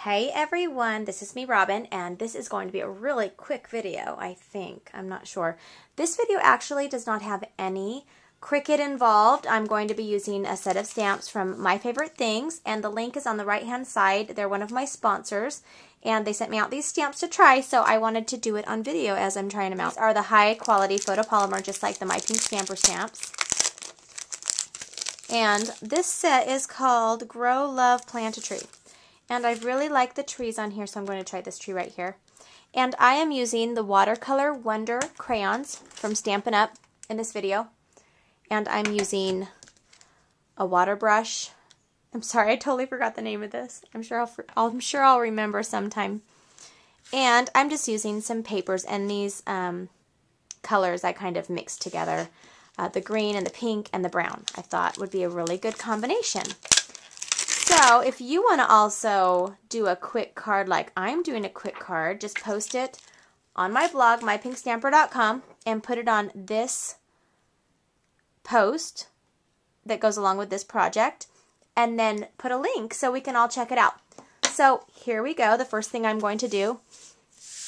Hey everyone, this is me, Robin, and this is going to be a really quick video, I think. I'm not sure. This video actually does not have any Cricut involved. I'm going to be using a set of stamps from My Favorite Things, and the link is on the right-hand side. They're one of my sponsors, and they sent me out these stamps to try, so I wanted to do it on video as I'm trying them out. These are the high-quality photopolymer, just like the My Pink Stamper stamps. And this set is called Grow, Love, Plant a Tree. And I really like the trees on here, so I'm going to try this tree right here. And I am using the Watercolor Wonder crayons from Stampin' Up! In this video. And I'm using a water brush. I'm sorry, I totally forgot the name of this. I'm sure I'll remember sometime. And I'm just using some papers, and these colors I kind of mixed together. The green and the pink and the brown I thought would be a really good combination. So if you want to also do a quick card like I'm doing a quick card, just post it on my blog, mypinkstamper.com, and put it on this post that goes along with this project, and then put a link so we can all check it out. So here we go. The first thing I'm going to do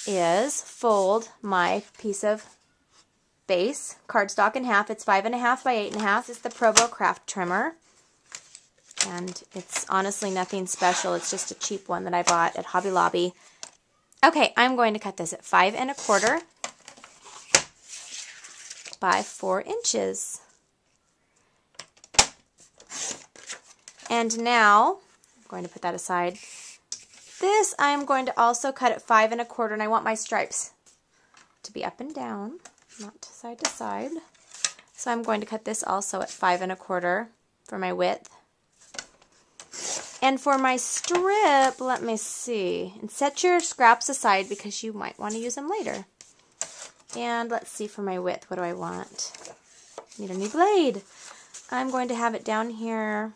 is fold my piece of base cardstock in half. It's 5.5 by 8.5. This is the Provo Craft Trimmer. And it's honestly nothing special. It's just a cheap one that I bought at Hobby Lobby. Okay, I'm going to cut this at 5 1/4 by 4 inches. And now, I'm going to put that aside. This I'm going to also cut at 5 1/4, and I want my stripes to be up and down, not side to side. So I'm going to cut this also at 5 1/4 for my width. And for my strip, let me see. And set your scraps aside because you might want to use them later. And let's see for my width, what do I want? Need a new blade. I'm going to have it down here.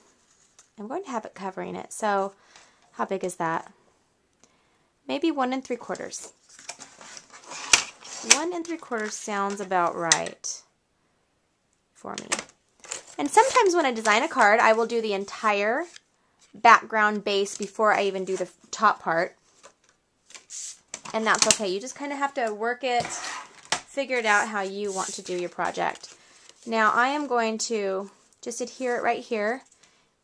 I'm going to have it covering it. So how big is that? Maybe 1 3/4. 1 3/4 sounds about right for me. And sometimes when I design a card, I will do the entire background base before I even do the top part. And that's okay. You just kind of have to work it, figure it out how you want to do your project. Now I am going to just adhere it right here.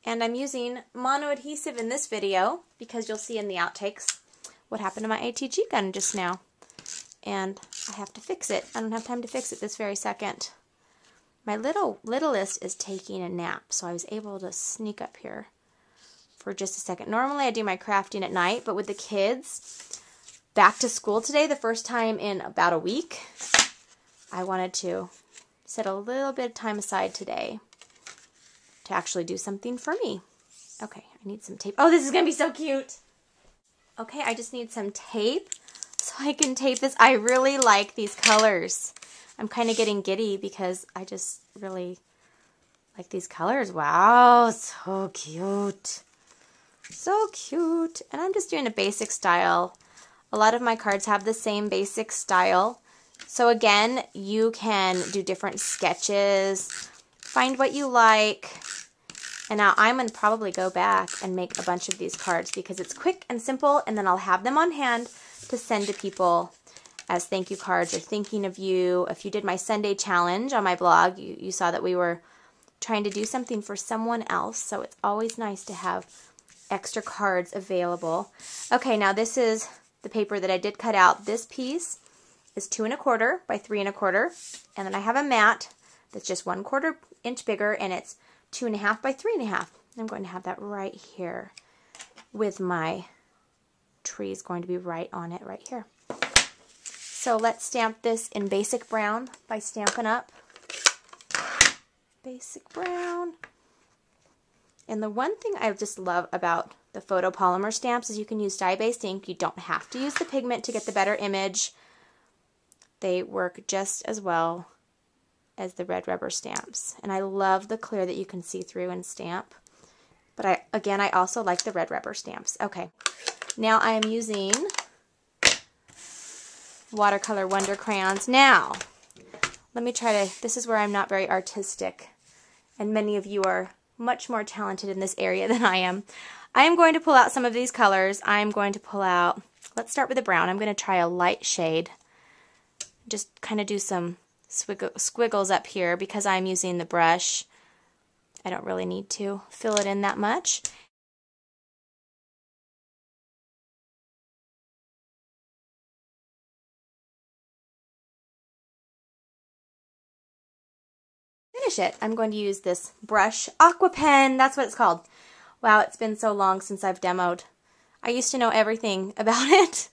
And I'm using mono adhesive in this video because you'll see in the outtakes what happened to my ATG gun just now. And I have to fix it. I don't have time to fix it this very second. My littlest is taking a nap, so I was able to sneak up here for just a second. Normally I do my crafting at night, but with the kids back to school today, the first time in about a week, I wanted to set a little bit of time aside today to actually do something for me. Okay, I need some tape. Oh, this is going to be so cute. Okay, I just need some tape so I can tape this. I really like these colors. I'm kind of getting giddy because I just really like these colors. Wow, so cute. So cute. And I'm just doing a basic style. A lot of my cards have the same basic style. So again, you can do different sketches, find what you like. And now I'm going to probably go back and make a bunch of these cards because it's quick and simple, and then I'll have them on hand to send to people as thank you cards or thinking of you. If you did my Sunday challenge on my blog, you saw that we were trying to do something for someone else. So it's always nice to have extra cards available. Okay, now this is the paper that I did cut out. This piece is 2 1/4 by 3 1/4, and then I have a mat that's just 1/4 inch bigger, and it's 2 1/2 by 3 1/2. I'm going to have that right here with my trees going to be right on it right here. So let's stamp this in Basic Brown by Stampin' Up. Basic Brown. And the one thing I just love about the photopolymer stamps is you can use dye-based ink. You don't have to use the pigment to get the better image. They work just as well as the red rubber stamps. And I love the clear that you can see through and stamp. But I also like the red rubber stamps. Okay, now I am using Watercolor Wonder crayons. Now, let me try to, this is where I'm not very artistic, and many of you are much more talented in this area than I am. I am going to pull out some of these colors. I'm going to pull out, let's start with the brown. I'm going to try a light shade. Just kind of do some squiggles up here because I'm using the brush. I don't really need to fill it in that much. Finish it. I'm going to use this brush, Aqua Pen, that's what it's called. Wow, it's been so long since I've demoed. I used to know everything about it,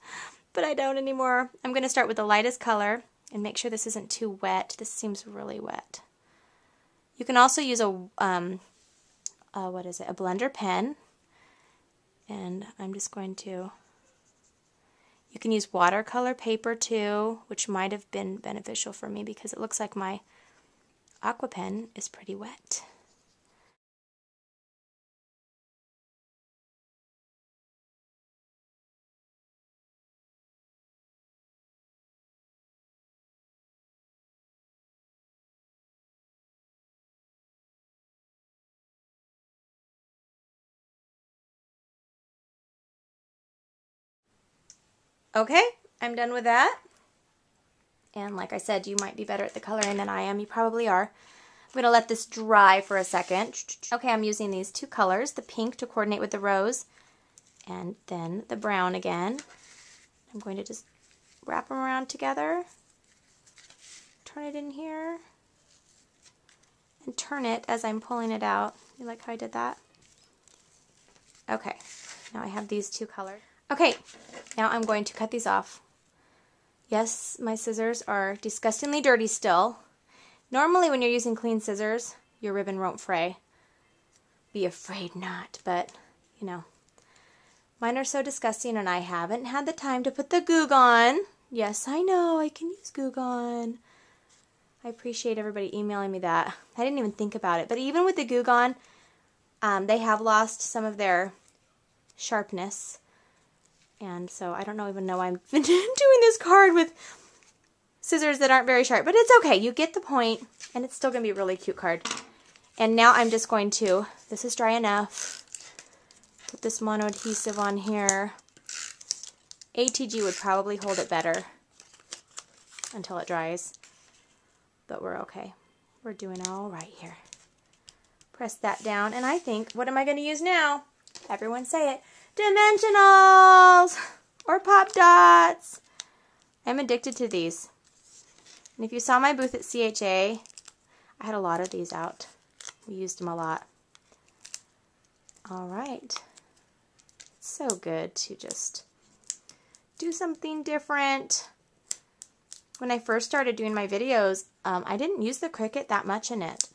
but I don't anymore. I'm going to start with the lightest color and make sure this isn't too wet. This seems really wet. You can also use a, what is it, a blender pen. And I'm just going to, you can use watercolor paper too, which might have been beneficial for me because it looks like my Aqua Pen is pretty wet. Okay, I'm done with that. And like I said, you might be better at the coloring than I am. You probably are. I'm going to let this dry for a second. Okay, I'm using these two colors, the pink to coordinate with the rose, and then the brown again. I'm going to just wrap them around together, turn it in here, and turn it as I'm pulling it out. You like how I did that? Okay, now I have these two colors. Okay, now I'm going to cut these off. Yes, my scissors are disgustingly dirty still. Normally when you're using clean scissors, your ribbon won't fray. Be afraid not, but, you know. Mine are so disgusting and I haven't had the time to put the Goo Gone. Yes, I know, I can use Goo Gone. I appreciate everybody emailing me that. I didn't even think about it. But even with the Goo Gone, they have lost some of their sharpness. And so I don't even know I'm doing this card with scissors that aren't very sharp. But it's okay. You get the point. And it's still going to be a really cute card. And now I'm just going to, this is dry enough, put this mono adhesive on here. ATG would probably hold it better until it dries. But we're okay. We're doing all right here. Press that down. And I think, what am I going to use now? Everyone say it. Dimensionals or pop dots. I'm addicted to these. And if you saw my booth at CHA, I had a lot of these out. We used them a lot. All right. It's so good to just do something different. When I first started doing my videos, I didn't use the Cricut that much in it.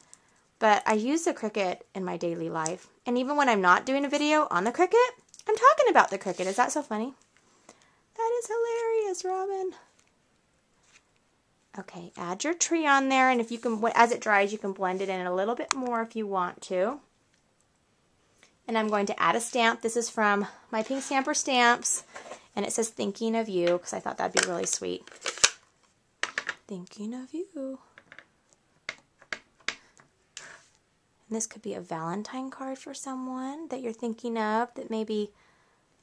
But I use the Cricut in my daily life. And even when I'm not doing a video on the Cricut, I'm talking about the Cricut. Is that so funny? That is hilarious, Robin. Okay, add your tree on there, and if you can, as it dries, you can blend it in a little bit more if you want to. And I'm going to add a stamp. This is from my Pink Stamper Stamps, and it says "Thinking of You" because I thought that'd be really sweet. Thinking of you. And this could be a Valentine card for someone that you're thinking of that maybe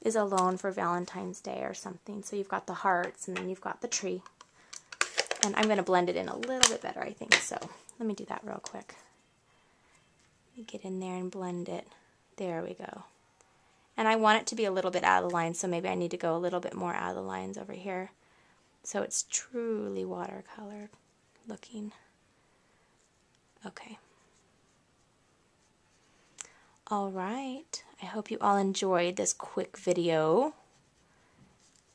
is alone for Valentine's Day or something. So you've got the hearts and then you've got the tree. And I'm going to blend it in a little bit better, I think. So let me do that real quick. Let me get in there and blend it. There we go. And I want it to be a little bit out of the line, so maybe I need to go a little bit more out of the lines over here. So it's truly watercolor looking. Okay. All right, I hope you all enjoyed this quick video,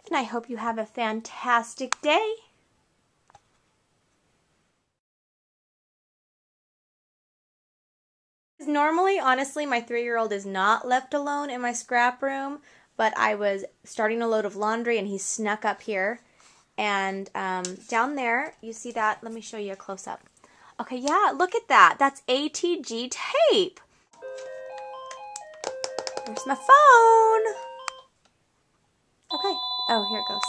and I hope you have a fantastic day. Normally, honestly, my 3-year-old is not left alone in my scrap room, but I was starting a load of laundry and he snuck up here. And down there, you see that? Let me show you a close-up. Okay, yeah, look at that. That's ATG tape. There's my phone. Okay. Oh, here it goes.